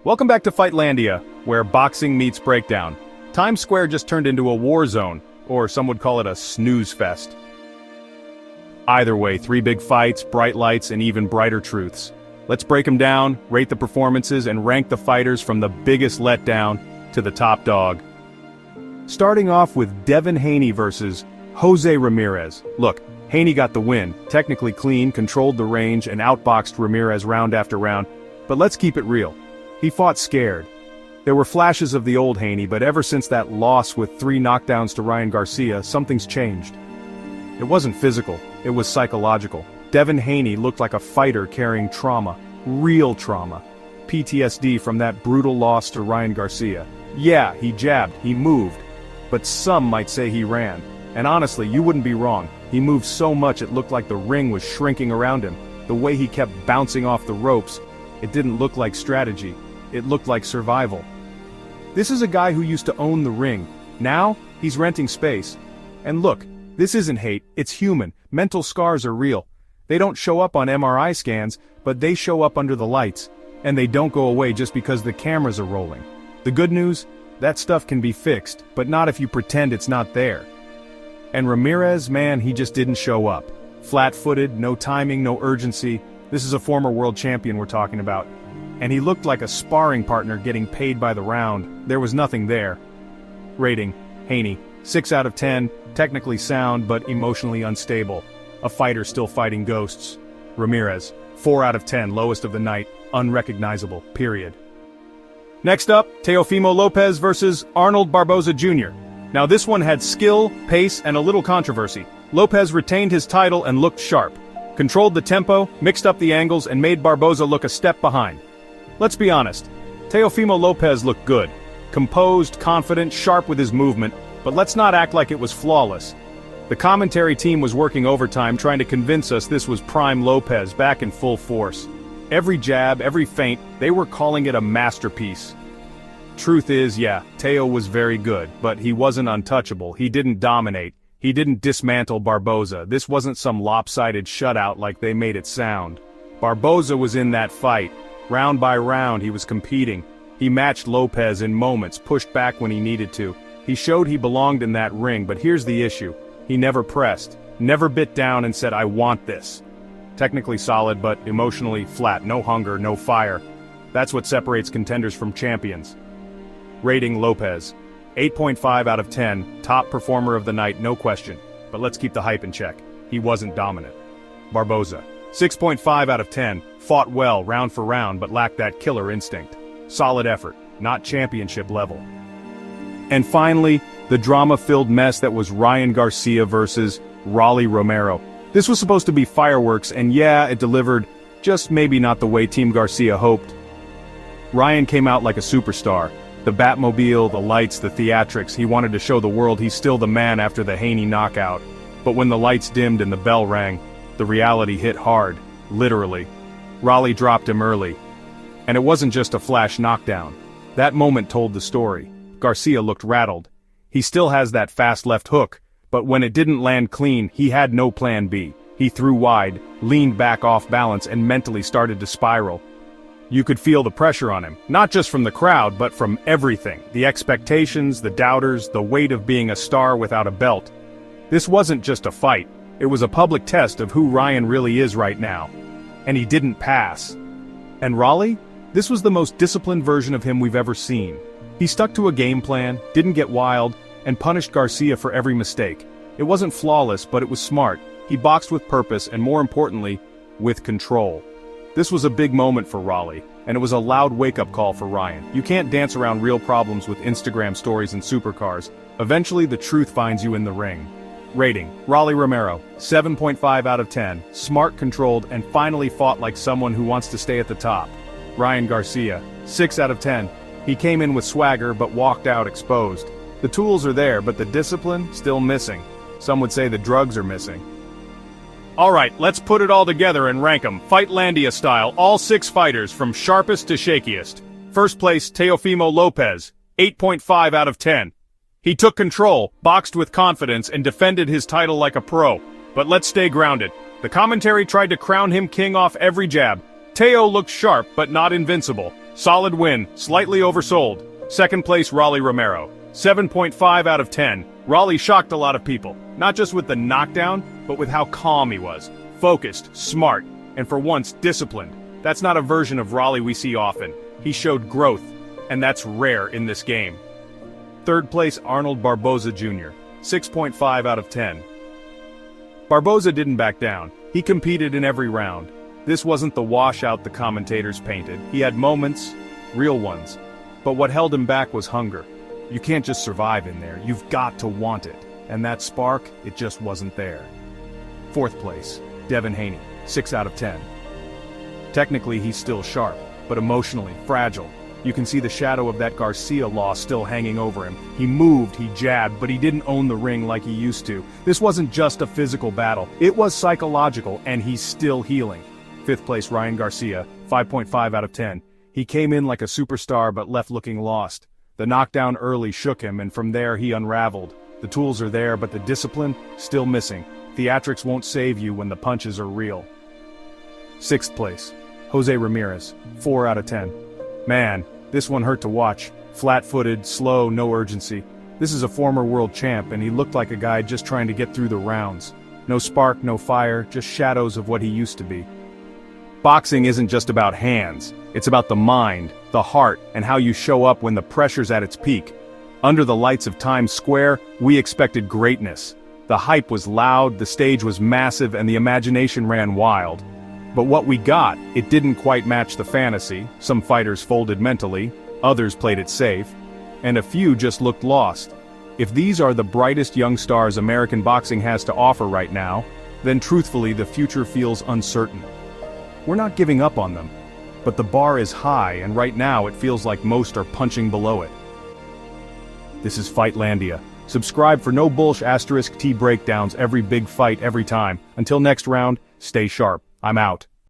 Welcome back to Fightlandia, where boxing meets breakdown. Times Square just turned into a war zone, or some would call it a snooze fest. Either way, 3 big fights, bright lights, and even brighter truths. Let's break them down, rate the performances, and rank the fighters from the biggest letdown to the top dog. Starting off with Devin Haney versus Jose Ramirez. Look, Haney got the win, technically clean, controlled the range, and outboxed Ramirez round after round, but let's keep it real. He fought scared. There were flashes of the old Haney, but ever since that loss with 3 knockdowns to Ryan Garcia, something's changed. It wasn't physical, it was psychological. Devin Haney looked like a fighter carrying trauma, real trauma. PTSD from that brutal loss to Ryan Garcia. Yeah, he jabbed, he moved, but some might say he ran. And honestly, you wouldn't be wrong. He moved so much it looked like the ring was shrinking around him. The way he kept bouncing off the ropes, it didn't look like strategy. It looked like survival. This is a guy who used to own the ring. Now, he's renting space. And look, this isn't hate, it's human. Mental scars are real. They don't show up on MRI scans, but they show up under the lights. And they don't go away just because the cameras are rolling. The good news? That stuff can be fixed, but not if you pretend it's not there. And Ramirez, man, he just didn't show up. Flat-footed, no timing, no urgency. This is a former world champion we're talking about. And he looked like a sparring partner getting paid by the round. There was nothing there. Rating, Haney, 6 out of 10, technically sound but emotionally unstable. A fighter still fighting ghosts. Ramirez, 4 out of 10, lowest of the night, unrecognizable, period. Next up, Teofimo Lopez versus Arnold Barboza Jr. Now this one had skill, pace, and a little controversy. Lopez retained his title and looked sharp. Controlled the tempo, mixed up the angles, and made Barboza look a step behind. Let's be honest, Teofimo Lopez looked good. Composed, confident, sharp with his movement, but let's not act like it was flawless. The commentary team was working overtime trying to convince us this was prime Lopez back in full force. Every jab, every feint, they were calling it a masterpiece. Truth is, yeah, Teo was very good, but he wasn't untouchable, he didn't dominate, he didn't dismantle Barboza. This wasn't some lopsided shutout like they made it sound. Barboza was in that fight. Round by round he was competing. He matched Lopez in moments, pushed back when he needed to. He showed he belonged in that ring, but here's the issue. He never pressed, never bit down and said, "I want this." Technically solid, but emotionally flat, no hunger, no fire. That's what separates contenders from champions. Rating Lopez, 8.5 out of 10, top performer of the night, no question. But let's keep the hype in check. He wasn't dominant. Barboza, 6.5 out of 10, fought well round for round but lacked that killer instinct. Solid effort, not championship level. And finally, the drama-filled mess that was Ryan Garcia versus Rolly Romero. This was supposed to be fireworks, and yeah, it delivered, just maybe not the way Team Garcia hoped. Ryan came out like a superstar. The Batmobile, the lights, the theatrics, he wanted to show the world he's still the man after the Haney knockout. But when the lights dimmed and the bell rang, the reality hit hard, literally. Rolly dropped him early. And it wasn't just a flash knockdown. That moment told the story. Garcia looked rattled. He still has that fast left hook, but when it didn't land clean, he had no plan B. He threw wide, leaned back off balance, and mentally started to spiral. You could feel the pressure on him, not just from the crowd, but from everything. The expectations, the doubters, the weight of being a star without a belt. This wasn't just a fight. It was a public test of who Ryan really is right now. And he didn't pass. And Rolly? This was the most disciplined version of him we've ever seen. He stuck to a game plan, didn't get wild, and punished Garcia for every mistake. It wasn't flawless, but it was smart. He boxed with purpose and, more importantly, with control. This was a big moment for Rolly, and it was a loud wake-up call for Ryan. You can't dance around real problems with Instagram stories and supercars. Eventually the truth finds you in the ring. Rating, Rolly Romero, 7.5 out of 10, smart, controlled, and finally fought like someone who wants to stay at the top. Ryan Garcia, 6 out of 10. He came in with swagger but walked out exposed. The tools are there, but the discipline, still missing. Some would say the drugs are missing. Alright, let's put it all together and rank them, Fightlandia style, all 6 fighters from sharpest to shakiest. First place, Teofimo Lopez, 8.5 out of 10. He took control, boxed with confidence, and defended his title like a pro. But let's stay grounded. The commentary tried to crown him king off every jab. Teo looked sharp, but not invincible. Solid win, slightly oversold. Second place, Rolly Romero. 7.5 out of 10. Rolly shocked a lot of people, not just with the knockdown, but with how calm he was. Focused, smart, and for once, disciplined. That's not a version of Rolly we see often. He showed growth, and that's rare in this game. Third place, Arnold Barboza Jr. 6.5 out of 10. Barboza didn't back down. He competed in every round. This wasn't the washout the commentators painted. He had moments, real ones. But what held him back was hunger. You can't just survive in there, you've got to want it. And that spark, it just wasn't there. Fourth place, Devin Haney, 6 out of 10. Technically he's still sharp, but emotionally fragile. You can see the shadow of that Garcia loss still hanging over him. He moved, he jabbed, but he didn't own the ring like he used to. This wasn't just a physical battle, it was psychological, and he's still healing. Fifth place, Ryan Garcia, 5.5 out of 10. He came in like a superstar but left looking lost. The knockdown early shook him, and from there he unraveled. The tools are there, but the discipline, still missing. Theatrics won't save you when the punches are real. Sixth place, Jose Ramirez, 4 out of 10. Man, this one hurt to watch. Flat-footed, slow, no urgency. This is a former world champ, and he looked like a guy just trying to get through the rounds. No spark, no fire, just shadows of what he used to be. Boxing isn't just about hands. It's about the mind, the heart, and how you show up when the pressure's at its peak. Under the lights of Times Square, we expected greatness. The hype was loud, the stage was massive, and the imagination ran wild. But what we got, it didn't quite match the fantasy. Some fighters folded mentally, others played it safe, and a few just looked lost. If these are the brightest young stars American boxing has to offer right now, then truthfully the future feels uncertain. We're not giving up on them, but the bar is high, and right now it feels like most are punching below it. This is Fightlandia. Subscribe for no bullsh**T breakdowns every big fight every time. Until next round, stay sharp. I'm out.